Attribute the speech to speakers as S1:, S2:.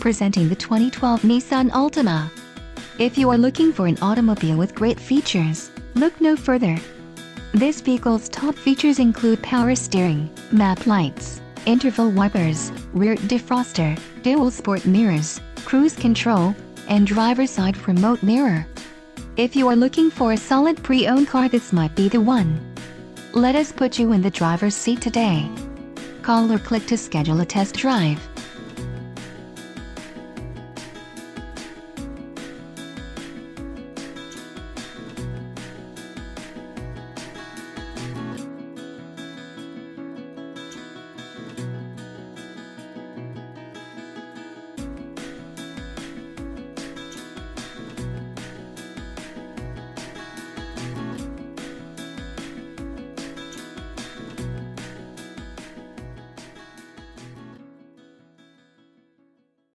S1: Presenting the 2012 Nissan Altima. If you are looking for an automobile with great features, look no further. This vehicle's top features include power steering, map lights, interval wipers, rear defroster, dual sport mirrors, cruise control, and driver's side remote mirror. If you are looking for a solid pre-owned car, this might be the one. Let us put you in the driver's seat today. Call or click to schedule a test drive.